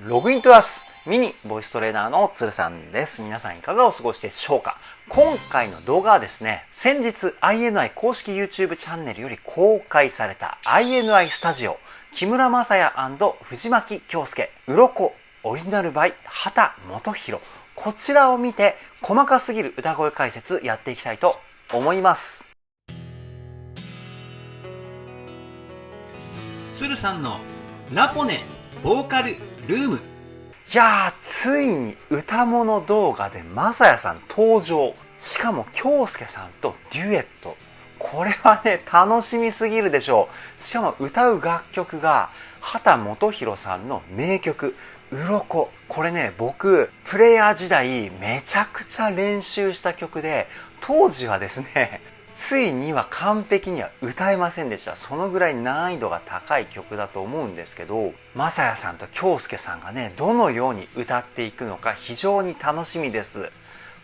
ログイントゥアスミニボイストレーナーのつるさんです。皆さんいかがお過ごしでしょうか。今回の動画はですね、先日 INI 公式 YouTube チャンネルより公開された INI スタジオ木村柾哉&藤巻恭介鱗オリジナル by 畑基博、こちらを見て細かすぎる歌声解説やっていきたいと思います。つるさんのラポネボーカルルーム。いやー、ついに歌物動画で柾哉さん登場。しかも恭介さんとデュエット。これはね、楽しみすぎるでしょう。しかも歌う楽曲が畑基博さんの名曲鱗。これね、僕プレイヤー時代めちゃくちゃ練習した曲で、当時はですね、ついには完璧には歌えませんでした。そのぐらい難易度が高い曲だと思うんですけど、柾哉さんと恭介さんがね、どのように歌っていくのか非常に楽しみです。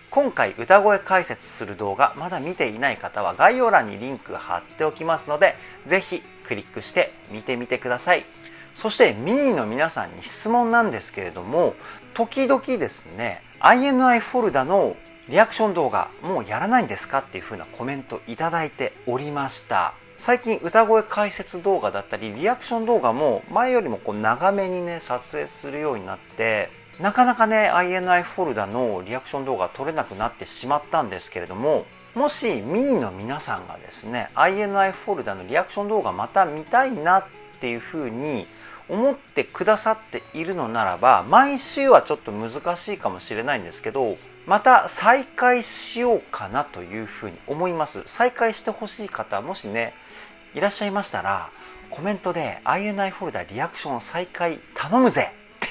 今回歌声解説する動画、まだ見ていない方は概要欄にリンク貼っておきますので、ぜひクリックして見てみてください。そしてミニの皆さんに質問なんですけれども、時々ですね、INI フォルダのリアクション動画もうやらないんですかっていう風なコメントいただいておりました。最近歌声解説動画だったりリアクション動画も前よりも長めにね撮影するようになって、なかなかね INI フォルダのリアクション動画撮れなくなってしまったんですけれども、もしミニの皆さんがですね INI フォルダのリアクション動画また見たいなっていう風に思ってくださっているのならば、毎週はちょっと難しいかもしれないんですけど、また再開しようかなというふうに思います。再開してほしい方もしねいらっしゃいましたら、コメントで INI フォルダリアクション再開頼むぜっ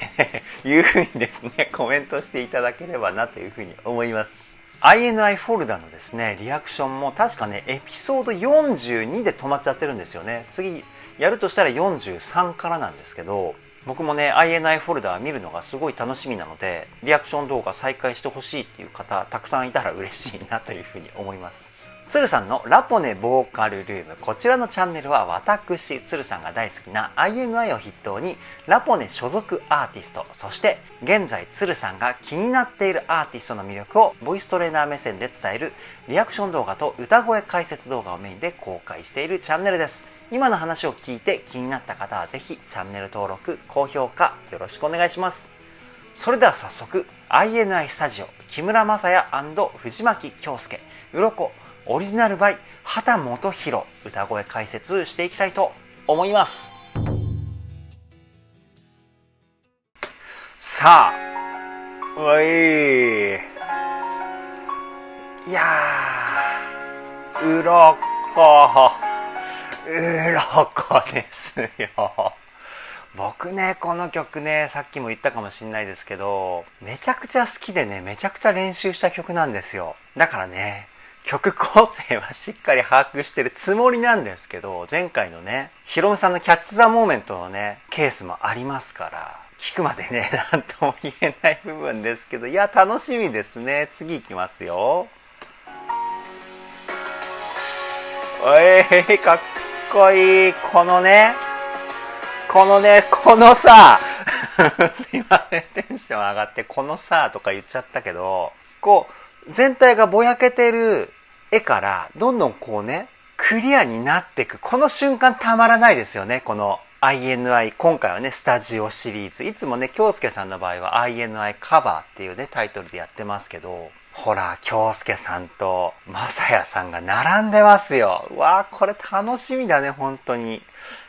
ていうふうにですねコメントしていただければなというふうに思います。INI フォルダのですねリアクションも確かねエピソード42で止まっちゃってるんですよね。次やるとしたら43からなんですけど、僕もね INI フォルダ見るのがすごい楽しみなので、リアクション動画再開してほしいっていう方たくさんいたら嬉しいなというふうに思います。つるさんのラポネボーカルルーム、こちらのチャンネルは私つるさんが大好きな INI を筆頭にラポネ所属アーティスト、そして現在つるさんが気になっているアーティストの魅力をボイストレーナー目線で伝えるリアクション動画と歌声解説動画をメインで公開しているチャンネルです。今の話を聞いて気になった方はぜひチャンネル登録、高評価よろしくお願いします。それでは早速 INI スタジオ木村柾哉&藤巻恭介鱗オリジナル by 畑基博歌声解説していきたいと思います。さあ、おい、いやー、鱗ですよ。僕ねこの曲ね、さっきも言ったかもしれないですけど、めちゃくちゃ好きでね、めちゃくちゃ練習した曲なんですよ。だからね、曲構成はしっかり把握してるつもりなんですけど、前回のねヒロムさんのキャッチザモーメントのねケースもありますから、聞くまでね何とも言えない部分ですけど、いや楽しみですね。次いきますよ。おい、かっこいい。このさすいません、テンション上がってこのさとか言っちゃったけど、全体がぼやけてる絵からどんどんクリアになっていくこの瞬間たまらないですよね。この INI、 今回はねスタジオシリーズ、いつもね恭介さんの場合は INI カバーっていうねタイトルでやってますけど、ほら恭介さんと柾哉さんが並んでますよ。わー、これ楽しみだね本当に。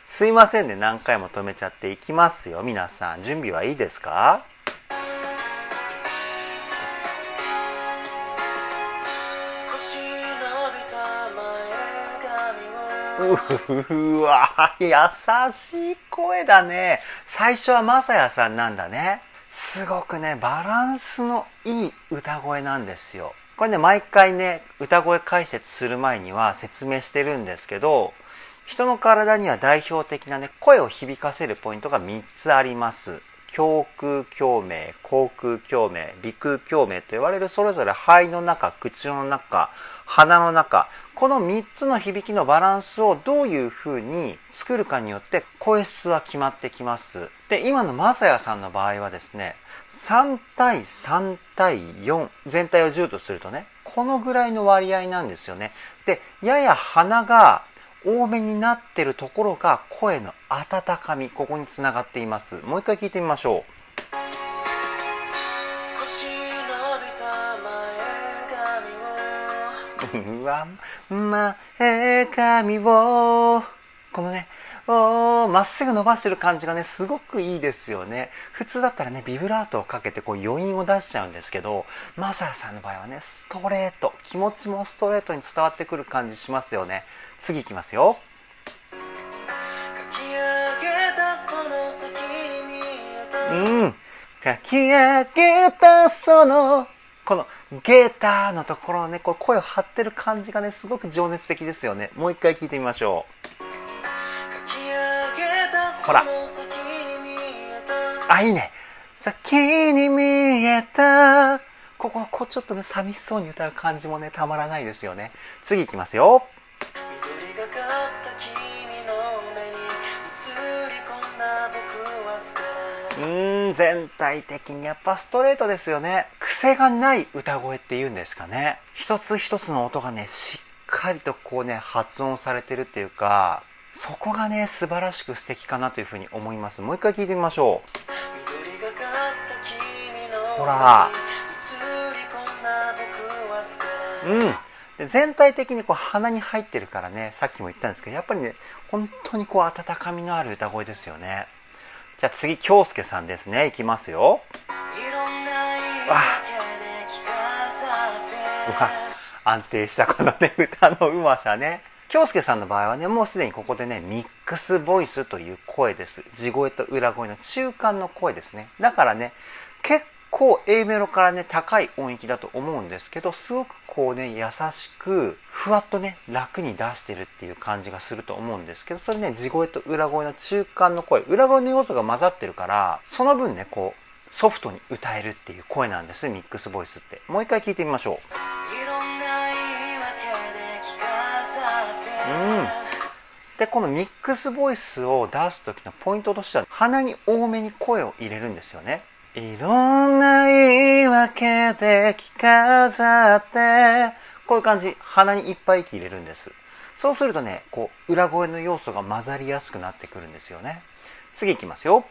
すいませんね、何回も止めちゃって。いきますよ。皆さん準備はいいですか？うわ、優しい声だね。最初は柾哉さんなんだね。すごくねバランスのいい歌声なんですよ。これね毎回ね歌声解説する前には説明してるんですけど、人の体には代表的なね声を響かせるポイントが3つあります。胸腔共鳴、口腔共鳴、鼻腔共鳴と言われる、それぞれ肺の中、口の中、鼻の中、この3つの響きのバランスをどういう風に作るかによって声質は決まってきます。で、今のまさやさんの場合はですね、3対3対4、全体を10とするとね、このぐらいの割合なんですよね。で、やや鼻が多めになってるところが声の温かみ、ここにつながっています。もう一回聞いてみましょう。うわ、前髪を、このね、まっすぐ伸ばしてる感じがね、すごくいいですよね。普通だったらね、ビブラートをかけてこう余韻を出しちゃうんですけど、まさやさんの場合はね、ストレート、気持ちもストレートに伝わってくる感じしますよね。次いきますよ。書き上げたその、このゲーターのところをね、こう声を張ってる感じがね、すごく情熱的ですよね。もう一回聞いてみましょう。ほら。あ、いいね。先に見えた。ここちょっとね、寂しそうに歌う感じもね、たまらないですよね。次いきますよ。全体的にやっぱストレートですよね。癖がない歌声っていうんですかね。一つ一つの音がね、しっかりとこうね、発音されてるっていうか、そこがね、素晴らしく素敵かなというふうに思います。もう一回聞いてみましょう。ほら。で全体的にこう鼻に入ってるからね、さっきも言ったんですけど、やっぱりね、本当にこう温かみのある歌声ですよね。じゃあ次、京介さんですね。いきますよ。安定したこのね、歌のうまさね。京介さんの場合はね、もうすでにここでね、ミックスボイスという声です。地声と裏声の中間の声ですね。だからね、結構 A メロからね、高い音域だと思うんですけど、すごくこうね、優しく、ふわっとね、楽に出してるっていう感じがすると思うんですけど、それね、地声と裏声の中間の声、裏声の要素が混ざってるから、その分ね、こう、ソフトに歌えるっていう声なんです、ミックスボイスって。もう一回聞いてみましょう。で、このミックスボイスを出す時のポイントとしては、鼻に多めに声を入れるんですよね。いろんな言い訳で着飾って、こういう感じ、鼻にいっぱい息入れるんです。そうするとね、こう、裏声の要素が混ざりやすくなってくるんですよね。次いきますよ。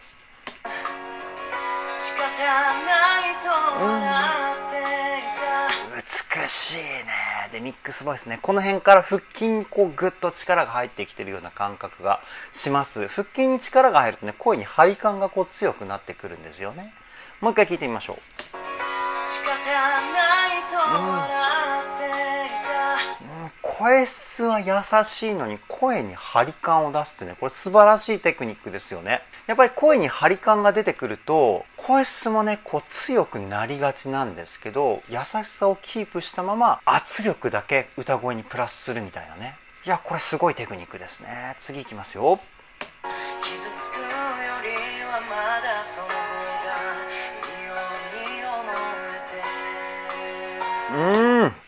美しいね。で、ミックスボイスね。この辺から腹筋にこうグッと力が入ってきてるような感覚がします。腹筋に力が入るとね、声に張り感がこう強くなってくるんですよね。もう一回聞いてみましょう。声質は優しいのに声に張り感を出すってね、これ素晴らしいテクニックですよね。やっぱり声に張り感が出てくると、声質もね、こう強くなりがちなんですけど、優しさをキープしたまま圧力だけ歌声にプラスするみたいなね。いや、これすごいテクニックですね。次いきますよ。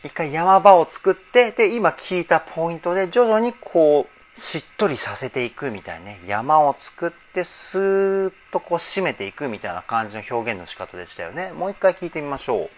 一回山場を作って、で、今聞いたポイントで徐々にこう、しっとりさせていくみたいなね。山を作って、スーッとこう締めていくみたいな感じの表現の仕方でしたよね。もう一回聞いてみましょう。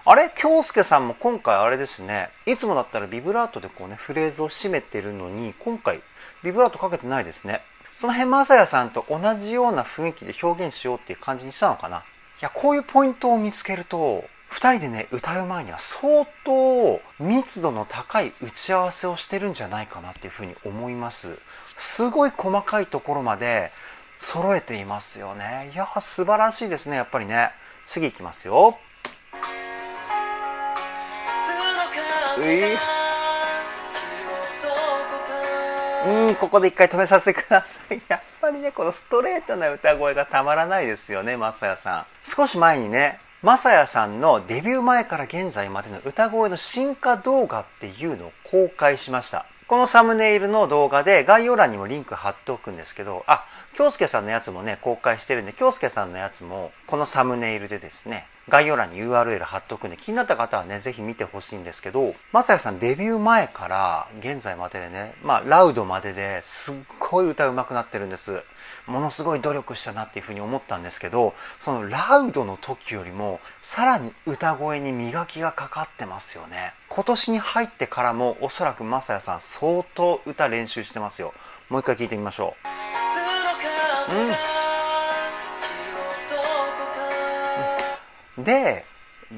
あれ京介さんも今回あれですね。いつもだったらビブラートでこうね、フレーズを締めてるのに、今回ビブラートかけてないですね。その辺まさやさんと同じような雰囲気で表現しようっていう感じにしたのかな。いや、こういうポイントを見つけると、二人でね、歌う前には相当密度の高い打ち合わせをしてるんじゃないかなっていうふうに思います。すごい細かいところまで揃えていますよね。いや、素晴らしいですね、やっぱりね。次いきますよ。ここで一回止めさせてください。やっぱりね、このストレートな歌声がたまらないですよね、まさやさん。少し前にね、まさやさんのデビュー前から現在までの歌声の進化動画っていうのを公開しました。このサムネイルの動画で概要欄にもリンク貼っておくんですけど、京介さんのやつもね、公開してるんで、京介さんのやつもこのサムネイルでですね、概要欄に URL 貼っとくんで、気になった方はね、ぜひ見てほしいんですけど、まさやさんデビュー前から現在まででね、ラウドまでですっごい歌うまくなってるんです。ものすごい努力したなっていうふうに思ったんですけど、そのラウドの時よりもさらに歌声に磨きがかかってますよね。今年に入ってからもおそらくまさやさん相当歌練習してますよ。もう一回聞いてみましょう。で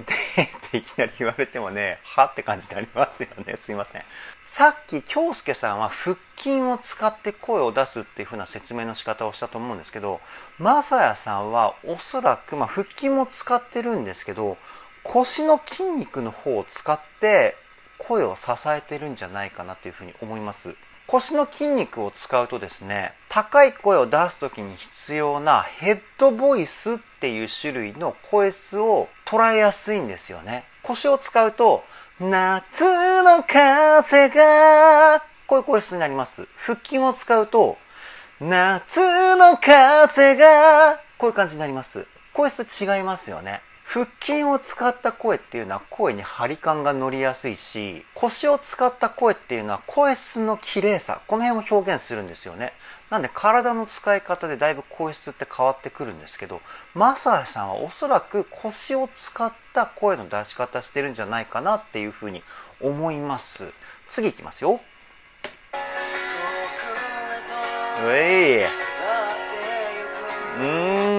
っていきなり言われてもね、はって感じになりますよね。すいません。さっき京介さんは腹筋を使って声を出すっていう風な説明の仕方をしたと思うんですけど、まさやさんはおそらく腹筋も使ってるんですけど、腰の筋肉の方を使って声を支えてるんじゃないかなというふうに思います。腰の筋肉を使うとですね、高い声を出すときに必要なヘッドボイスっていう種類の声質を捉えやすいんですよね。腰を使うと、夏の風が、こういう声質になります。腹筋を使うと、夏の風が、こういう感じになります。声質違いますよね。腹筋を使った声っていうのは声に張り感が乗りやすいし、腰を使った声っていうのは声質の綺麗さ、この辺を表現するんですよね。なんで体の使い方でだいぶ声質って変わってくるんですけど、まさやさんはおそらく腰を使った声の出し方してるんじゃないかなっていうふうに思います。次いきますよ。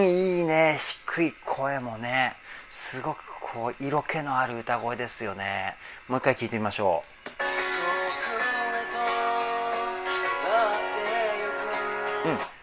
いいね。低い声もね、すごくこう色気のある歌声ですよね。もう一回聞いてみましょう。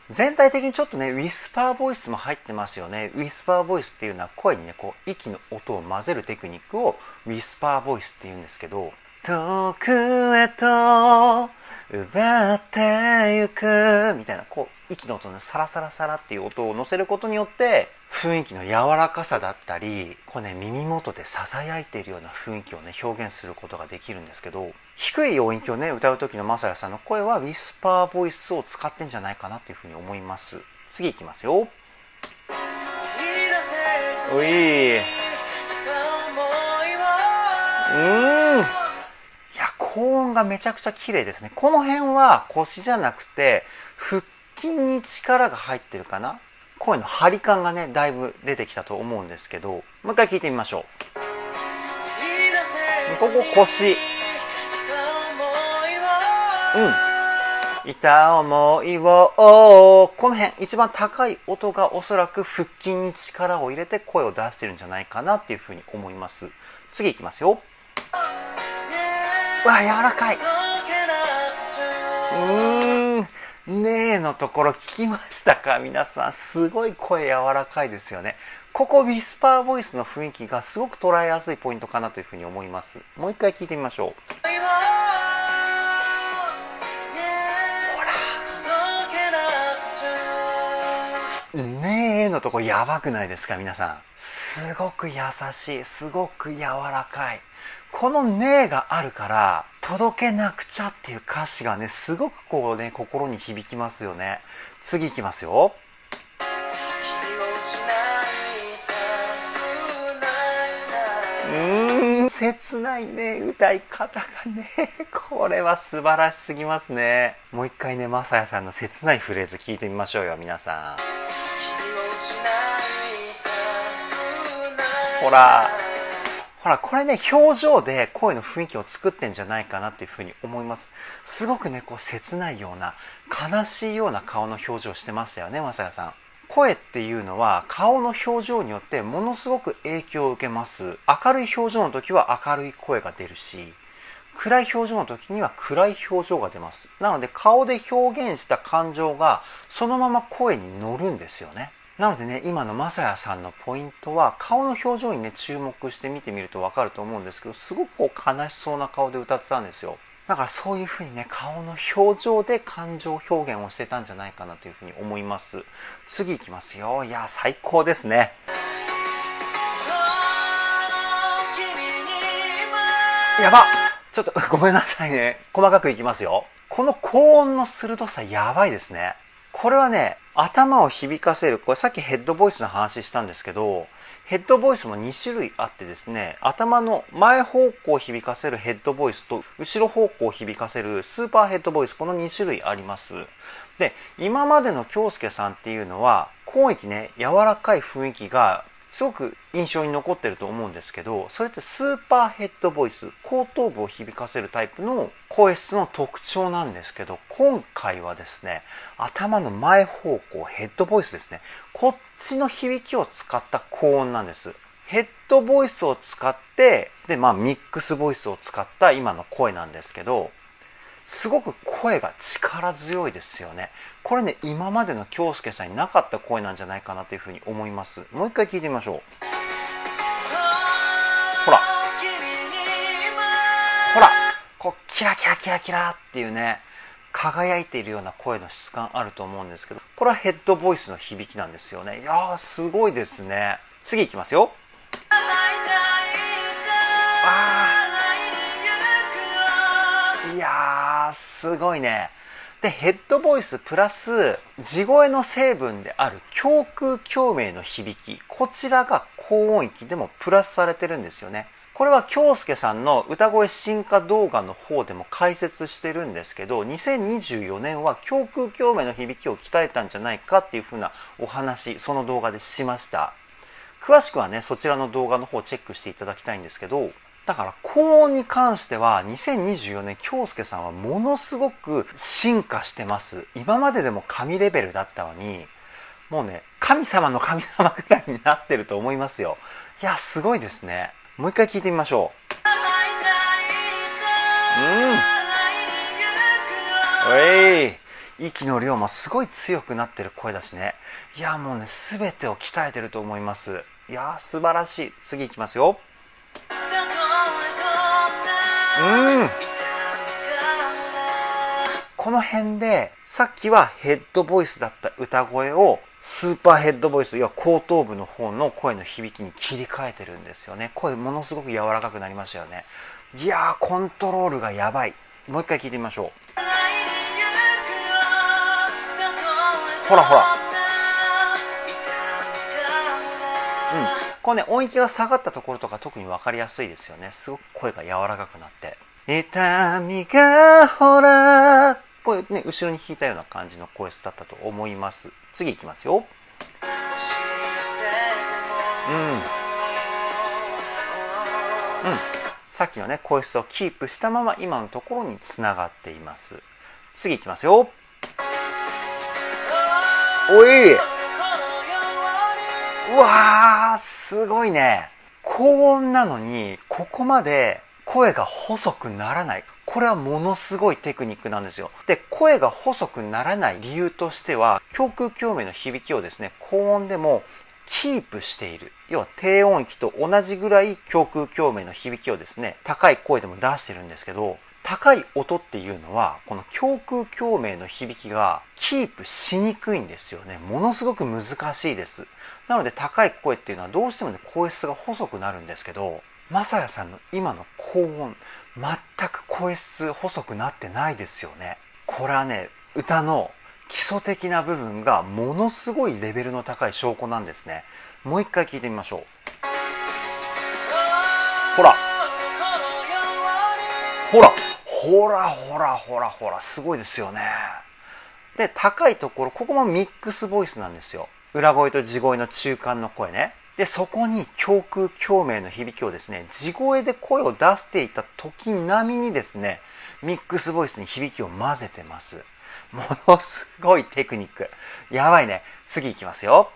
全体的にちょっとね、ウィスパーボイスも入ってますよね。ウィスパーボイスっていうのは声にね、こう息の音を混ぜるテクニックをウィスパーボイスって言うんですけど、遠くへと奪ってゆくみたいな、こう息の音のサラサラサラっていう音を乗せることによって雰囲気の柔らかさだったり、こうね、耳元で囁いているような雰囲気をね、表現することができるんですけど、低い音域をね、歌う時のまさやさんの声はウィスパーボイスを使ってんじゃないかなっていうふうに思います。次いきますよ。おい。いや、高音がめちゃくちゃ綺麗ですね。この辺は腰じゃなくて腹筋に力が入ってるかな。声の張り感がね、だいぶ出てきたと思うんですけど、もう一回聞いてみましょう。ここ腰。痛思いを、この辺一番高い音がおそらく腹筋に力を入れて声を出してるんじゃないかなっていうふうに思います。次いきますよ。わ、柔らかい。ねえのところ聞きましたか皆さん。すごい声柔らかいですよね。ここウィスパーボイスの雰囲気がすごく捉えやすいポイントかなというふうに思います。もう一回聞いてみましょう。ねえのとこやばくないですか皆さん。すごく優しい、すごく柔らかい。このねえがあるから届けなくちゃっていう歌詞がね、すごくこうね、心に響きますよね。次いきますよ。切ないね、歌い方がね。これは素晴らしすぎますね。もう一回ね、まさやさんの切ないフレーズ聞いてみましょうよ、皆さん。ほら、これね、表情で声の雰囲気を作ってんじゃないかなっていうふうに思います。すごくね、こう切ないような、悲しいような顔の表情してましたよね、まさやさん。声っていうのは顔の表情によってものすごく影響を受けます。明るい表情の時は明るい声が出るし、暗い表情の時には暗い表情が出ます。なので顔で表現した感情がそのまま声に乗るんですよね。なのでね、今のまさやさんのポイントは顔の表情にね、注目して見てみるとわかると思うんですけど、すごくこう悲しそうな顔で歌ってたんですよ。だからそういうふうにね、顔の表情で感情表現をしてたんじゃないかなというふうに思います。次いきますよ。いや、最高ですね。やばっ！ちょっとごめんなさいね。細かくいきますよ。この高音の鋭さやばいですね。これはね、頭を響かせる、これさっきヘッドボイスの話したんですけど、ヘッドボイスも2種類あってですね、頭の前方向を響かせるヘッドボイスと後ろ方向を響かせるスーパーヘッドボイス、この2種類あります。で、今までの京介さんっていうのは声域ね、柔らかい雰囲気がすごく印象に残ってると思うんですけど、それってスーパーヘッドボイス、後頭部を響かせるタイプの声質の特徴なんですけど、今回はですね、頭の前方向ヘッドボイスですね、こっちの響きを使った高音なんです。ヘッドボイスを使って、で、ミックスボイスを使った今の声なんですけど、すごく声が力強いですよね。これね、今までの京介さんになかった声なんじゃないかなというふうに思います。もう一回聞いてみましょう。ほら。ほら。こう、キラキラキラキラっていうね、輝いているような声の質感あると思うんですけど、これはヘッドボイスの響きなんですよね。いやー、すごいですね。次いきますよ。いやー、すごいね。で、ヘッドボイスプラス地声の成分である胸腔共鳴の響き、こちらが高音域でもプラスされてるんですよね。これは京介さんの歌声進化動画の方でも解説してるんですけど、2024年は胸腔共鳴の響きを鍛えたんじゃないかっていう風なお話、その動画でしました。詳しくはね、そちらの動画の方をチェックしていただきたいんですけど、だから高音に関しては2024年京介さんはものすごく進化してます。今まででも神レベルだったのに、もうね、神様の神様くらいになってると思いますよ。いや、すごいですね。もう一回聞いてみましょう。息の量もすごい強くなってる声だしね。いや、もうね、すべてを鍛えてると思います。いや、素晴らしい。次いきますよ。この辺でさっきはヘッドボイスだった歌声をスーパーヘッドボイス、要は後頭部の方の声の響きに切り替えてるんですよね。声ものすごく柔らかくなりましたよね。いやー、コントロールがやばい。もう一回聞いてみましょう。ほらほら。これね、音域が下がったところとか特に分かりやすいですよね。すごく声が柔らかくなって。痛みがほら。これね、後ろに弾いたような感じの声質だったと思います。次いきますよ。さっきのね、声質をキープしたまま今のところにつながっています。次いきますよ。おい！うわー、すごいね。高音なのに、ここまで声が細くならない。これはものすごいテクニックなんですよ。で、声が細くならない理由としては、胸腔共鳴の響きをですね、高音でもキープしている。要は低音域と同じぐらい胸腔共鳴の響きをですね、高い声でも出してるんですけど、高い音っていうのは、この胸腔共鳴の響きがキープしにくいんですよね。ものすごく難しいです。なので高い声っていうのはどうしてもね、声質が細くなるんですけど、まさやさんの今の高音、全く声質細くなってないですよね。これはね、歌の基礎的な部分がものすごいレベルの高い証拠なんですね。もう一回聞いてみましょう。ほら。ほら。ほらほらほらほら、すごいですよね。で、高いところ、ここもミックスボイスなんですよ。裏声と地声の中間の声ね。で、そこに胸腔共鳴の響きをですね、地声で声を出していた時並みにですね、ミックスボイスに響きを混ぜてます。ものすごいテクニック。やばいね。次いきますよ。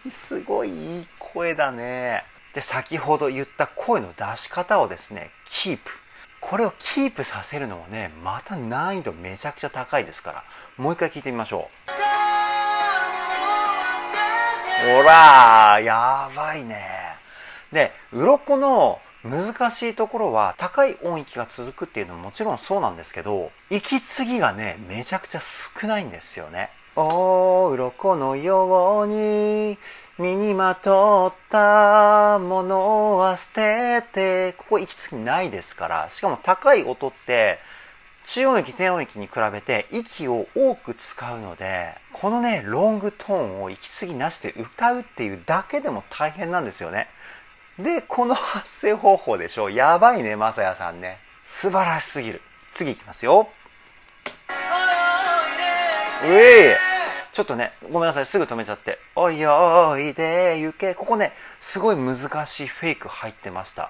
すごいいい声だね。で、先ほど言った声の出し方をですね、キープ。これをキープさせるのはね、また難易度めちゃくちゃ高いですから、もう一回聞いてみましょう。ほらー、やばいね。で、鱗の難しいところは高い音域が続くっていうのももちろんそうなんですけど、息継ぎがね、めちゃくちゃ少ないんですよね。鱗のように身にまとったものは捨てて、ここ息継ぎないですから、しかも高い音って中音域、低音域に比べて息を多く使うので、このね、ロングトーンを息継ぎなしで歌うっていうだけでも大変なんですよね。で、この発声方法でしょ。やばいね、まさやさんね。素晴らしすぎる。次いきますよ。ちょっとね、ごめんなさい、すぐ止めちゃって。おいおいで行け。ここね、すごい難しいフェイク入ってました。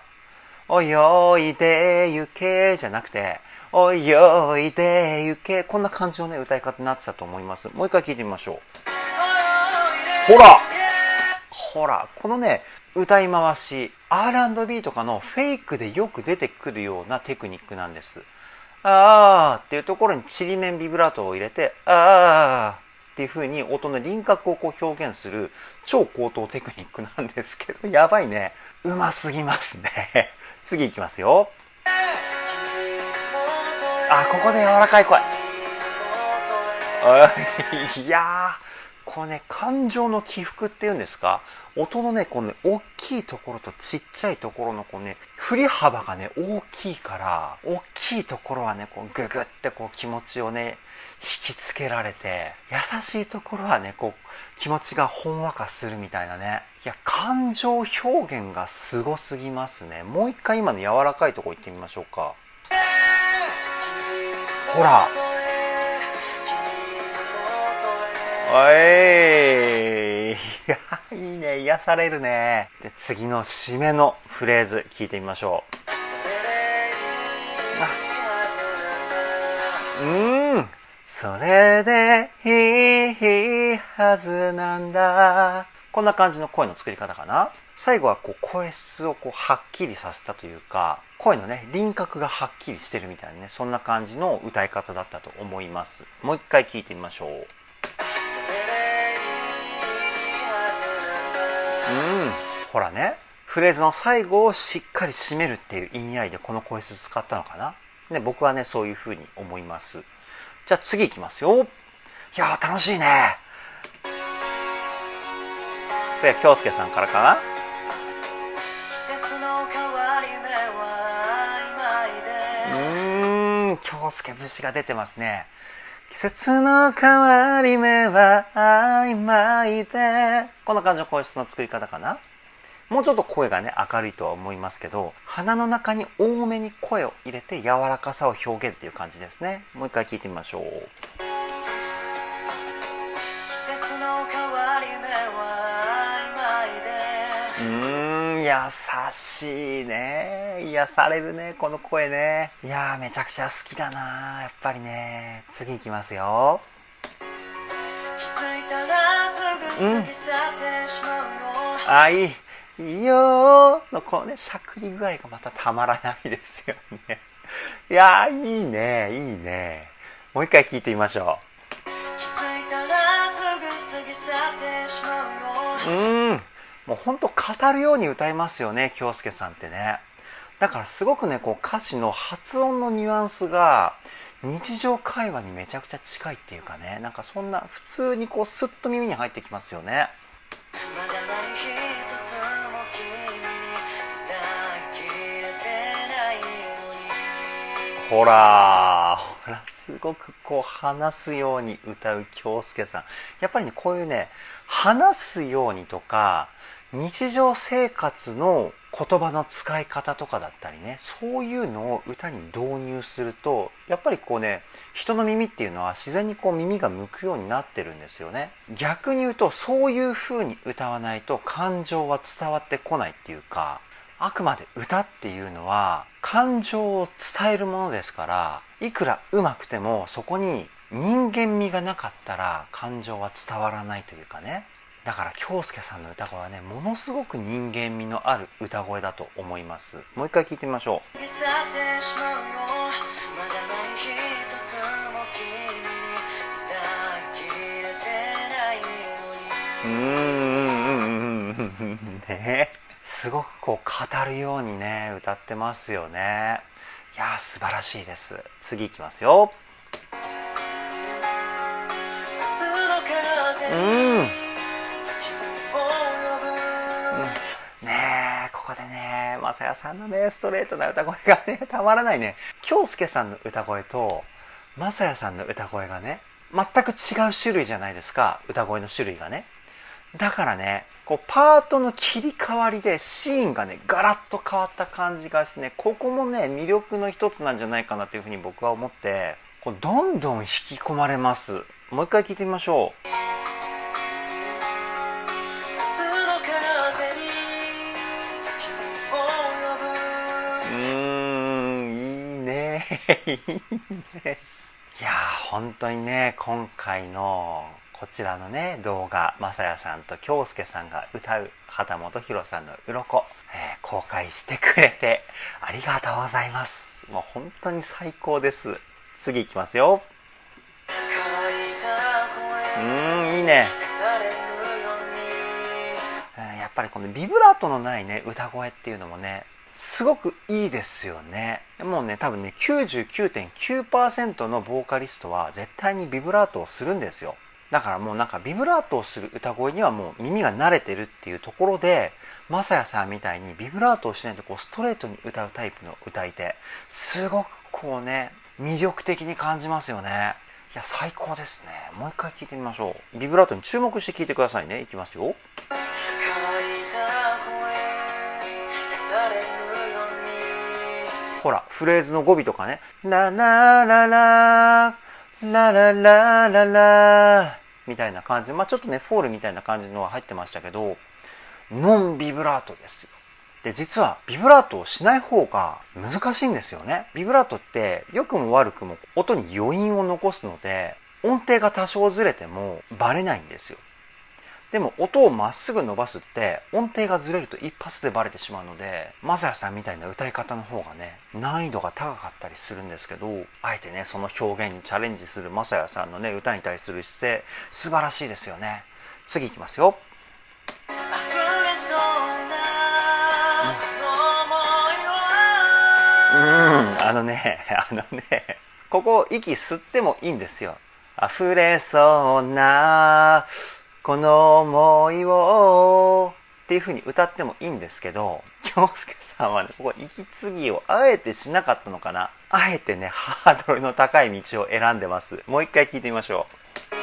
おいおいで行けじゃなくて、おいおいで行け。こんな感じのね、歌い方になってたと思います。もう一回聞いてみましょう。ほら、このね、歌い回し、R&B とかのフェイクでよく出てくるようなテクニックなんです。あーっていうところにちりめんビブラートを入れて、あーっていう風に音の輪郭をこう表現する超高等テクニックなんですけど、やばいね。うますぎますね。次いきますよ。ここで柔らかい声。いやー、これね、感情の起伏っていうんですか、音のね、このね、大きいところとちっちゃいところのこうね、振り幅がね、大きいから、大きいところはね、こうググってこう気持ちをね、引きつけられて、優しいところはね、こう気持ちがほんわかするみたいなね。いや、感情表現がすごすぎますね。もう一回今の柔らかいところ行ってみましょうか。ほら。おい、いや、いいね、癒されるね。で、次の締めのフレーズ聞いてみましょう。それでいいはずなんだ。こんな感じの声の作り方かな。最後はこう声質をこうはっきりさせたというか、声のね、輪郭がはっきりしてるみたいなね、そんな感じの歌い方だったと思います。もう一回聞いてみましょう。ほらね、フレーズの最後をしっかり締めるっていう意味合いでこの声質使ったのかな。ね、僕はね、そういう風に思います。じゃあ次いきますよ。いやー、楽しいね。次は京介さんからかな。京介節が出てますね。季節の変わり目は曖昧で。こんな感じの声質の作り方かな。もうちょっと声がね、明るいとは思いますけど、鼻の中に多めに声を入れて柔らかさを表現っていう感じですね。もう一回聞いてみましょう。優しいね。癒されるね、この声ね。いやー、めちゃくちゃ好きだな、やっぱりね。次いきますよ。いいよーのこのね、しゃくり具合がまたたまらないですよね。いやー、いいね、いいね。もう一回聞いてみましょう。もうほんと語るように歌いますよね、京介さんってね。だからすごくね、こう歌詞の発音のニュアンスが日常会話にめちゃくちゃ近いっていうかね、なんかそんな普通にこうスッと耳に入ってきますよね。ほらすごくこう話すように歌う京介さん。やっぱりね、こういうね、話すようにとか、日常生活の言葉の使い方とかだったりね、そういうのを歌に導入すると、やっぱりこうね、人の耳っていうのは自然にこう耳が向くようになってるんですよね。逆に言うと、そういう風に歌わないと感情は伝わってこないっていうか、あくまで歌っていうのは感情を伝えるものですから、いくら上手くてもそこに人間味がなかったら感情は伝わらないというかね。だから京介さんの歌声はね、ものすごく人間味のある歌声だと思います。もう一回聞いてみましょう。ね、すごくこう語るようにね、歌ってますよね。いやー、素晴らしいです。次いきますよ。ねえ、ここでね、まさやさんのね、ストレートな歌声がね、たまらないね。京介さんの歌声とまさやさんの歌声がね、全く違う種類じゃないですか、歌声の種類がね。だからね、こうパートの切り替わりでシーンがねガラッと変わった感じがしてね、ここもね魅力の一つなんじゃないかなというふうに僕は思って、こうどんどん引き込まれます。もう一回聞いてみましょう。いいねいいね。いやー本当にね、今回のこちらのね動画、まさやさんと京介さんが歌う秦基博さんの鱗、公開してくれてありがとうございます。もう本当に最高です。次いきますよ。いいね。やっぱりこのビブラートのないね歌声っていうのもねすごくいいですよね。もうね多分ね 99.9% のボーカリストは絶対にビブラートをするんですよ。だからもうなんかビブラートをする歌声にはもう耳が慣れてるっていうところで、まさやさんみたいにビブラートをしないとこうストレートに歌うタイプの歌い手、すごくこうね魅力的に感じますよね。いや最高ですね。もう一回聞いてみましょう。ビブラートに注目して聞いてくださいね。いきますよ。ほらフレーズの語尾とかね、ラララララララララみたいな感じ、ちょっとねフォールみたいな感じのが入ってましたけど、ノンビブラートですよ。で実はビブラートをしない方が難しいんですよね。ビブラートって良くも悪くも音に余韻を残すので、音程が多少ずれてもバレないんですよ。でも音をまっすぐ伸ばすって音程がずれると一発でバレてしまうので、まさやさんみたいな歌い方の方がね難易度が高かったりするんですけど、あえてねその表現にチャレンジするまさやさんのね歌に対する姿勢素晴らしいですよね。次いきますよ。あのねここ息吸ってもいいんですよ。溢れそうなこの想いをっていう風に歌ってもいいんですけど、京介さんはねここ息継ぎをあえてしなかったのかな。あえてねハードルの高い道を選んでます。もう一回聞いてみましょう。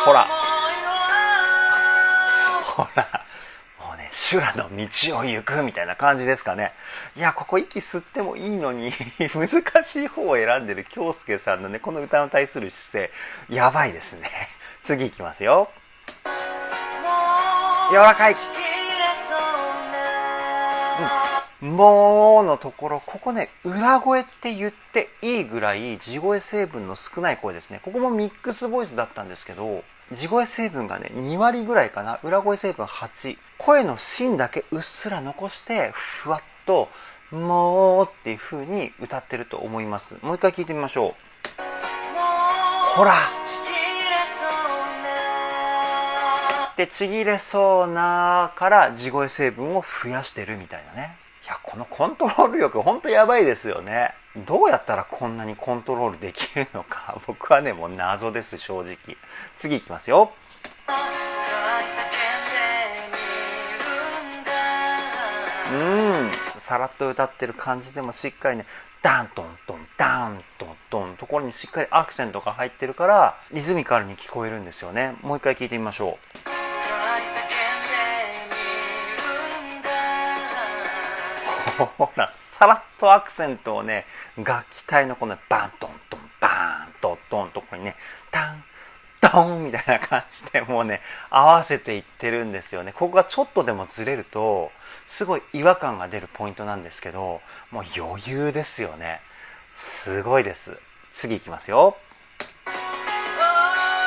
ほらほらもうね修羅の道を行くみたいな感じですかね。いやここ息吸ってもいいのに難しい方を選んでる京介さんのねこの歌に対する姿勢やばいですね。次いきますよ。柔らかい、もうのところ、ここね裏声って言っていいぐらい地声成分の少ない声ですね。ここもミックスボイスだったんですけど、地声成分がね2割ぐらいかな、裏声成分8、声の芯だけうっすら残してふわっともうっていう風に歌ってると思います。もう一回聞いてみましょう。ほらでちぎれそうなから地声成分を増やしてるみたいなね。いやこのコントロール力ほんとやばいですよね。どうやったらこんなにコントロールできるのか僕はねもう謎です正直。次いきますよ。さらっと歌ってる感じでもしっかりねダントントンダントントンのところにしっかりアクセントが入ってるからリズミカルに聞こえるんですよね。もう一回聞いてみましょう。ほらさらっとアクセントをね楽器隊のこのバントントンバーントントンところにねタンドンみたいな感じでもうね合わせていってるんですよね。ここがちょっとでもずれるとすごい違和感が出るポイントなんですけど、もう余裕ですよね。すごいです。次いきますよ。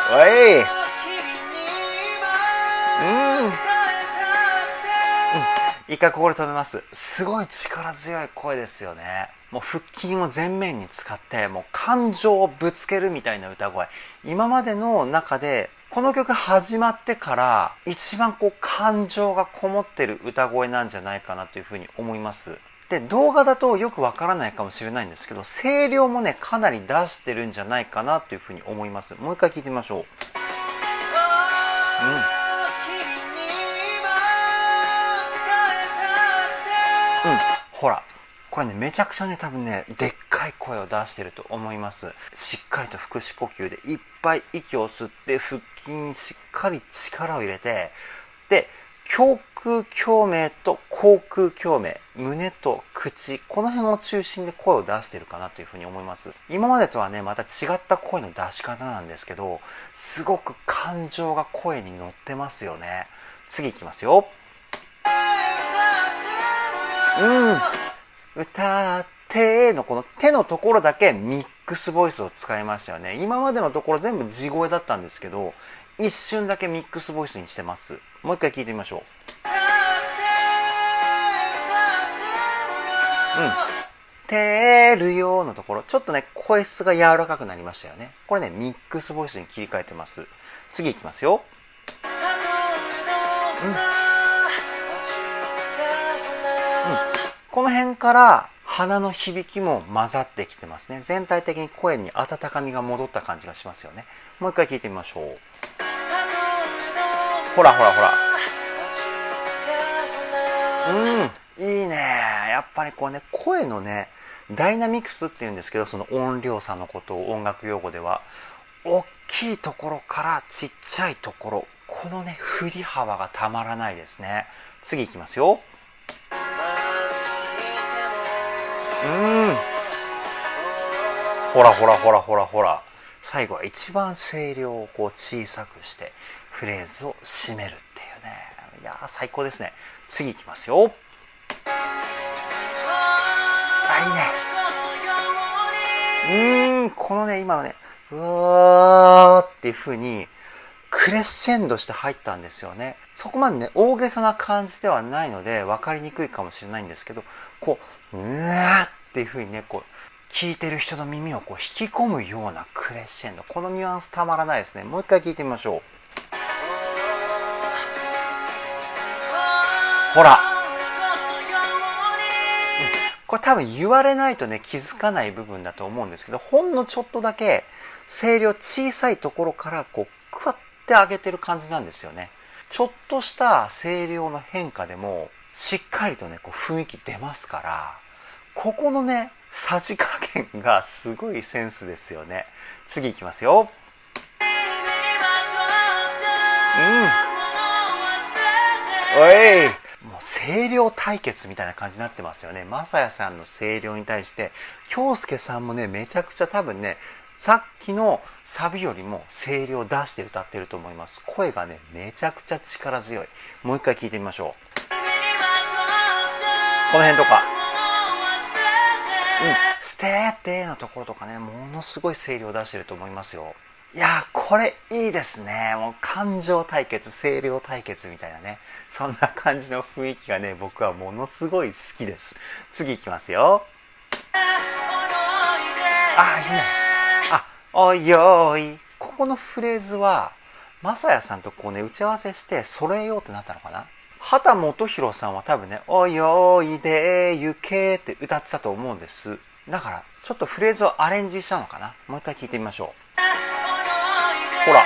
おい一回ここで止めます。すごい力強い声ですよね。もう腹筋を前面に使ってもう感情をぶつけるみたいな歌声。今までの中でこの曲始まってから一番こう感情がこもってる歌声なんじゃないかなというふうに思います。で動画だとよくわからないかもしれないんですけど、声量もねかなり出してるんじゃないかなというふうに思います。もう一回聞いてみましょう。ほら、これね、めちゃくちゃね、多分ね、でっかい声を出してると思います。しっかりと腹式呼吸でいっぱい息を吸って、腹筋にしっかり力を入れて、で、胸腔共鳴と口腔共鳴、胸と口、この辺を中心で声を出してるかなというふうに思います。今までとはね、また違った声の出し方なんですけど、すごく感情が声に乗ってますよね。次いきますよ。歌ってのこの手のところだけミックスボイスを使いましたよね。今までのところ全部地声だったんですけど、一瞬だけミックスボイスにしてます。もう一回聞いてみましょう。てるよのところ、ちょっとね、声質が柔らかくなりましたよね。これね、ミックスボイスに切り替えてます。次いきますよ。この辺から鼻の響きも混ざってきてますね。全体的に声に温かみが戻った感じがしますよね。もう一回聞いてみましょう。ほらほらほら。いいね。やっぱりこうね、声のね、ダイナミクスっていうんですけど、その音量差のことを音楽用語では、大きいところからちっちゃいところ、このね、振り幅がたまらないですね。次いきますよ。ほらほらほらほらほら。最後は一番声量をこう小さくしてフレーズを締めるっていうね。いやー最高ですね。次いきますよ。いいね。このね、今のね、うわーっていう風にクレッシェンドして入ったんですよね。そこまでね、大げさな感じではないので分かりにくいかもしれないんですけど、こう、うわーっていう風にね、こう、聞いてる人の耳をこう引き込むようなクレッシェンド。このニュアンスたまらないですね。もう一回聞いてみましょう。ほら。これ多分言われないとね気づかない部分だと思うんですけど、ほんのちょっとだけ声量小さいところからこうクワッて上げてる感じなんですよね。ちょっとした声量の変化でもしっかりとねこう雰囲気出ますから、ここのねさじ加減がすごいセンスですよね。次いきますよ。おい、もう声量対決みたいな感じになってますよね。まさやさんの声量に対して京介さんもねめちゃくちゃ多分ねさっきのサビよりも声量出して歌ってると思います。声がねめちゃくちゃ力強い。もう一回聞いてみましょう。この辺とかステーってのところとかね、ものすごい声量出してると思いますよ。いやー、これいいですね。もう感情対決、声量対決みたいなね。そんな感じの雰囲気がね、僕はものすごい好きです。次いきますよ。いいね。おいおい。ここのフレーズは、まさやさんとこうね、打ち合わせして、それよってなったのかな。畑基博さんは多分ね、おいおいで行けって歌ってたと思うんです。だから、ちょっとフレーズをアレンジしたのかな。もう一回聞いてみましょう。ほら。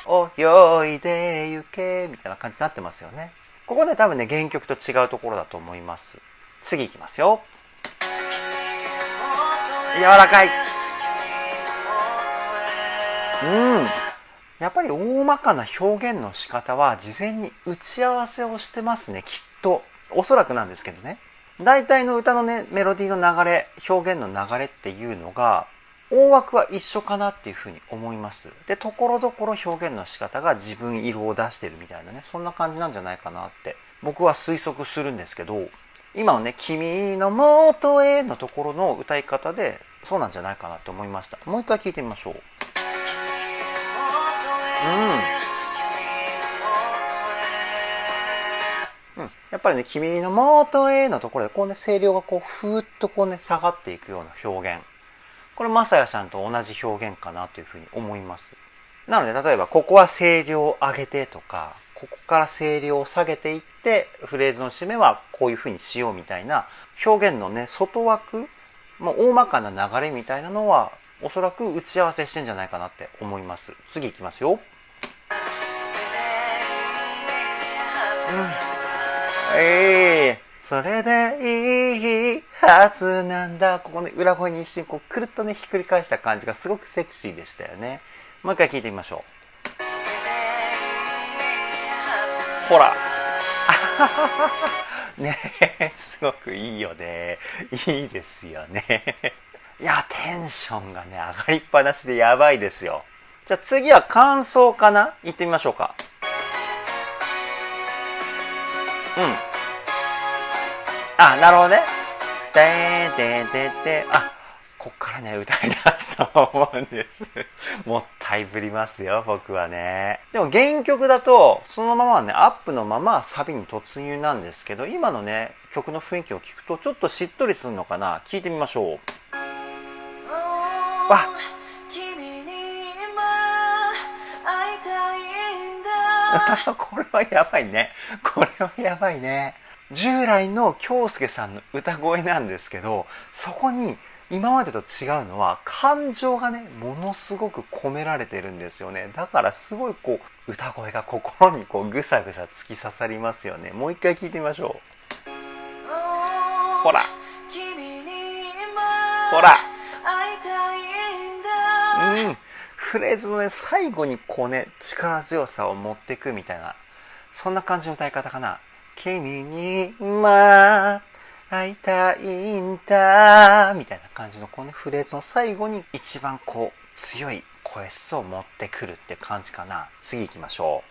およいで行けみたいな感じになってますよね。ここで多分ね、原曲と違うところだと思います。次いきますよ。柔らかい。やっぱり大まかな表現の仕方は事前に打ち合わせをしてますね、きっと。おそらくなんですけどね。大体の歌のね、メロディーの流れ、表現の流れっていうのが、大枠は一緒かなっていうふうに思います。で、ところどころ表現の仕方が自分色を出してるみたいなね、そんな感じなんじゃないかなって僕は推測するんですけど、今のね、君の元へのところの歌い方でそうなんじゃないかなと思いました。もう一回聞いてみましょう。やっぱりね、君の元へのところでこうね、声量がこうふーっとこうね、下がっていくような表現。これまさやさんと同じ表現かなというふうに思います。なので例えばここは声量を上げてとか、ここから声量を下げていってフレーズの締めはこういうふうにしようみたいな表現のね外枠、大まかな流れみたいなのはおそらく打ち合わせしてんじゃないかなって思います。次いきますよ。それでいいはずなんだ。ここね、裏声に一瞬こうくるっとねひっくり返した感じがすごくセクシーでしたよね。もう一回聞いてみましょう。ほらねえ、すごくいいよね。いいですよね。いや、テンションがね上がりっぱなしでやばいですよ。じゃあ次は感想かな。言ってみましょうか。あ、なるほどね。あ、こっからね、歌い出すと思うんです。もったいぶりますよ、僕はね。でも原曲だと、そのままね、アップのままサビに突入なんですけど、今のね、曲の雰囲気を聞くと、ちょっとしっとりするのかな。聞いてみましょう。わっこれはやばいね。これはやばいね。従来の京介さんの歌声なんですけど、そこに今までと違うのは感情がね、ものすごく込められてるんですよね。だからすごいこう、歌声が心にこうぐさぐさ突き刺さりますよね。もう一回聞いてみましょう。ほら。ほら。フレーズのね、最後にこうね、力強さを持ってくみたいな、そんな感じの歌い方かな。君に今会いたいんだみたいな感じのこの、ね、フレーズの最後に一番こう強い声質を持ってくるって感じかな。次行きましょ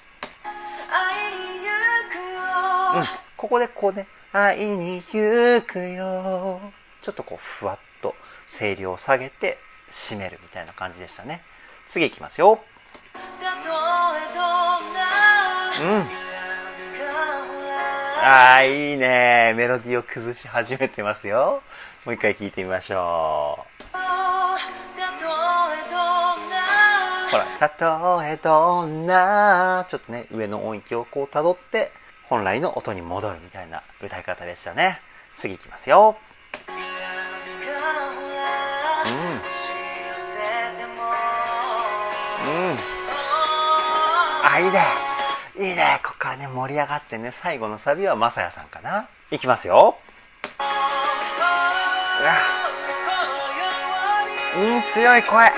う。ここでこうね、会いに行くよ。ちょっとこうふわっと声量を下げて締めるみたいな感じでしたね。次いきますよ。いいね。メロディーを崩し始めてますよ。もう一回聞いてみましょう。ほら、たとえどんな、ちょっとね、上の音域をこう辿って本来の音に戻るみたいな歌い方でしたね。次いきますよ。いいね。いいね。こっからね、盛り上がってね、最後のサビはまさやさんかな。いきますよ。強い声。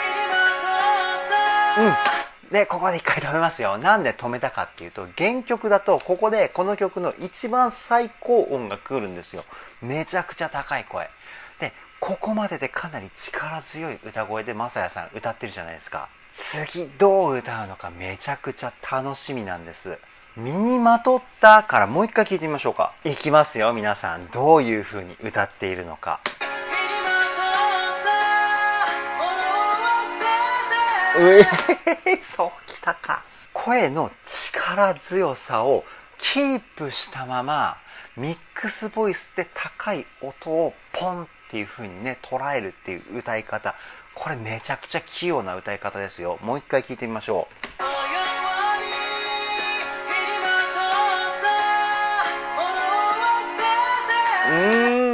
で、ここで一回止めますよ。なんで止めたかっていうと、原曲だと、ここでこの曲の一番最高音が来るんですよ。めちゃくちゃ高い声。で、ここまででかなり力強い歌声でまさやさん歌ってるじゃないですか。次どう歌うのかめちゃくちゃ楽しみなんです。身にまとったからもう一回聞いてみましょうか。いきますよ、皆さん。どういう風に歌っているのか。そうきたか。声の力強さをキープしたままミックスボイスで高い音をポンっていう風にね捉えるっていう歌い方、これめちゃくちゃ器用な歌い方ですよ。もう一回聞いてみましょう。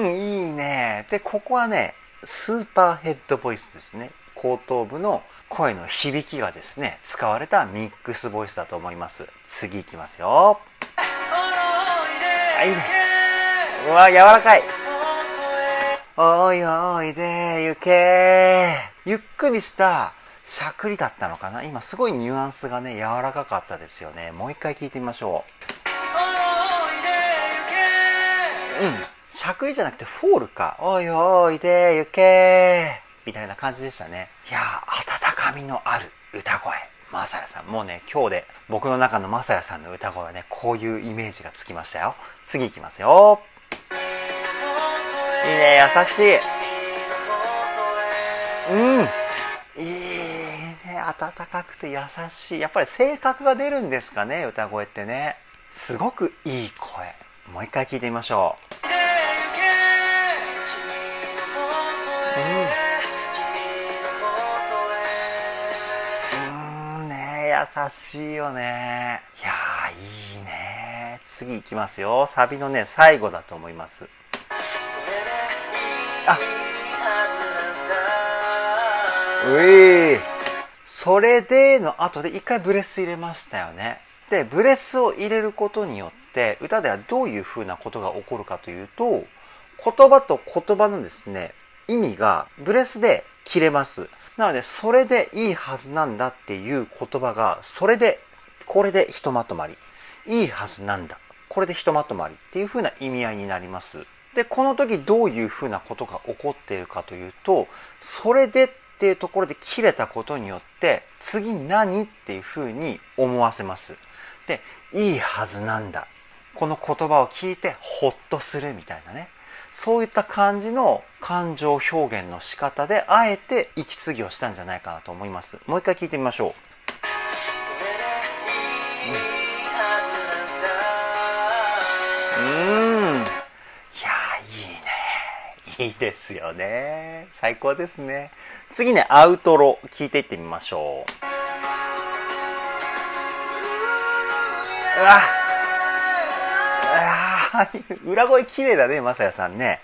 いいね。で、ここはねスーパーヘッドボイスですね。後頭部の声の響きがですね使われたミックスボイスだと思います。次いきますよ。いいね。うわ、柔らかい。おいおいで行け。ゆっくりしたしゃくりだったのかな。今すごいニュアンスがね柔らかかったですよね。もう一回聞いてみましょう。しゃくりじゃなくてフォールか。おいおいで行けみたいな感じでしたね。いやー、温かみのある歌声。まさやさん。もうね、今日で僕の中のまさやさんの歌声はね、こういうイメージがつきましたよ。次いきますよ。いいね、優しい。いいね、温かくて優しい。やっぱり性格が出るんですかね、歌声ってね。すごくいい声。もう一回聞いてみましょう。優しいよね。いやー、いいね。次いきますよ。サビのね最後だと思います。それでの後で一回ブレス入れましたよね。でブレスを入れることによって歌ではどういうふうなことが起こるかというと、言葉と言葉のですね意味がブレスで切れます。なのでそれでいいはずなんだっていう言葉がこれでひとまとまり、いいはずなんだ、これでひとまとまりっていうふうな意味合いになります。でこの時どういうふうなことが起こっているかというと、それでっていうところで切れたことによって次何っていうふうに思わせます。でいいはずなんだ、この言葉を聞いてホッとするみたいなね、そういった感じの感情表現の仕方であえて息継ぎをしたんじゃないかなと思います。もう一回聞いてみましょう。いやー、いいですよね。最高ですね。次ね、アウトロ聞いていってみましょう。裏声綺麗だね、まさやさんね。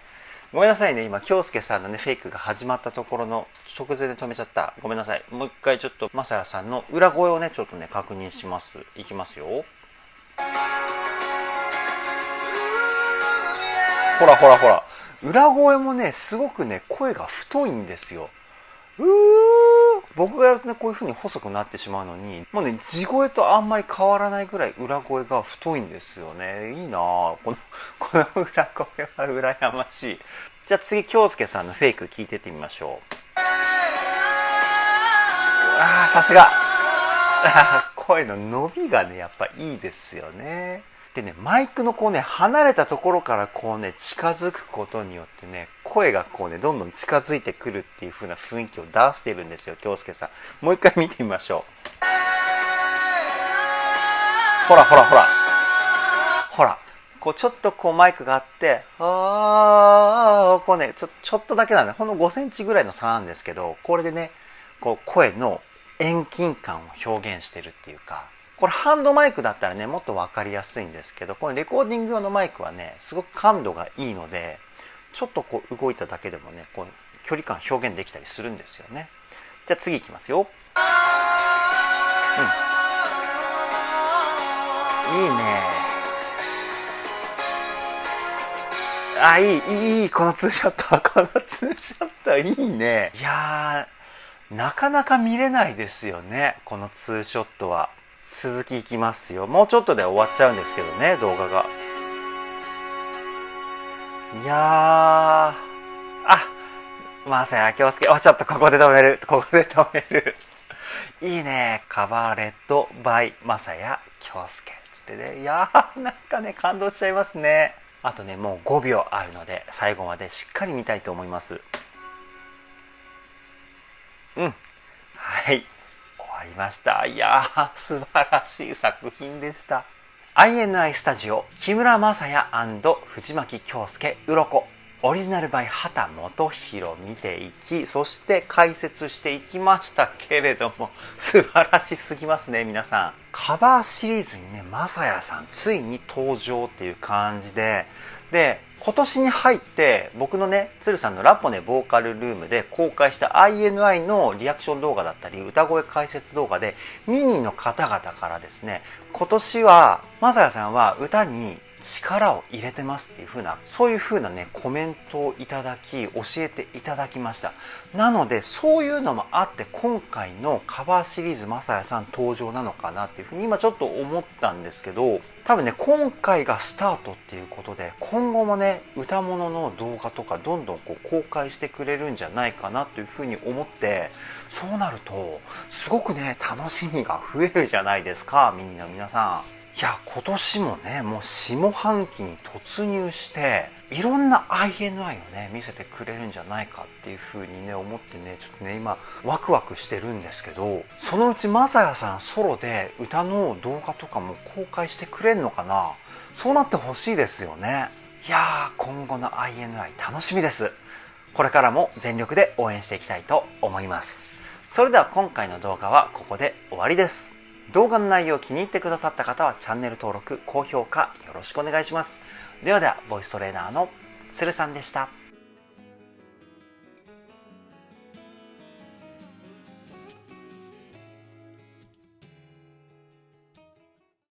ごめんなさいね、今京介さんのねフェイクが始まったところの直前で止めちゃった。ごめんなさい。もう一回ちょっとまさやさんの裏声をねちょっとね確認します。いきますよ。ほらほらほら、裏声もねすごくね声が太いんですよ。僕がやるとねこういう風に細くなってしまうのに、もうね地声とあんまり変わらないぐらい裏声が太いんですよね。いいなぁ、この裏声は羨ましい。じゃあ次京介さんのフェイク聞いてってみましょう。さすが声の伸びがねやっぱいいですよね。でね、マイクのこうね離れたところからこうね近づくことによってね声がこうねどんどん近づいてくるっていう風な雰囲気を出してるんですよ、京介さん。もう一回見てみましょう。ほらほらほらほら、こうちょっとこうマイクがあってこうねちょっとだけなんで、ほんの5センチぐらいの差なんですけど、これでねこう声の遠近感を表現してるっていうか、これハンドマイクだったらねもっと分かりやすいんですけど、このレコーディング用のマイクはねすごく感度がいいので、ちょっとこう動いただけでもねこう距離感表現できたりするんですよね。じゃあ次いきますよ。いいね。いいこのツーショット、このツーショットいいね。いやー、なかなか見れないですよね、このツーショットは。続きいきますよ。もうちょっとで終わっちゃうんですけどね、動画が。いやー、まさや京介、ちょっとここで止める。いいね、カバーレットバイまさや京介つってね。いやー、なんかね感動しちゃいますね。あとねもう5秒あるので最後までしっかり見たいと思います。はい、終わりました。いやー、素晴らしい作品でした。INI スタジオ木村雅也&藤巻京介鱗オリジナル by 畑基博見ていき、そして解説していきましたけれども、素晴らしすぎますね皆さん。カバーシリーズにね雅也さんついに登場っていう感じで、今年に入って僕のね鶴さんのラポネボーカルルームで公開した INI のリアクション動画だったり歌声解説動画でミニの方々からですね、今年は雅也さんは歌に力を入れてますっていう風な、そういう風なねコメントをいただき教えていただきました。なのでそういうのもあって今回のカバーシリーズ雅也さん登場なのかなっていう風に今ちょっと思ったんですけど、多分ね今回がスタートっていうことで今後もね歌物の動画とかどんどんこう公開してくれるんじゃないかなという風に思って、そうなるとすごくね楽しみが増えるじゃないですか、ミニの皆さん。いや今年もねもう下半期に突入していろんな INI をね見せてくれるんじゃないかっていう風にね思ってね、ちょっとね今ワクワクしてるんですけど、そのうち雅也さんソロで歌の動画とかも公開してくれんのかな。そうなってほしいですよね。いやー、今後の INI 楽しみです。これからも全力で応援していきたいと思います。それでは今回の動画はここで終わりです。動画の内容を気に入ってくださった方はチャンネル登録、高評価よろしくお願いします。ではボイストレーナーの鶴さんでした。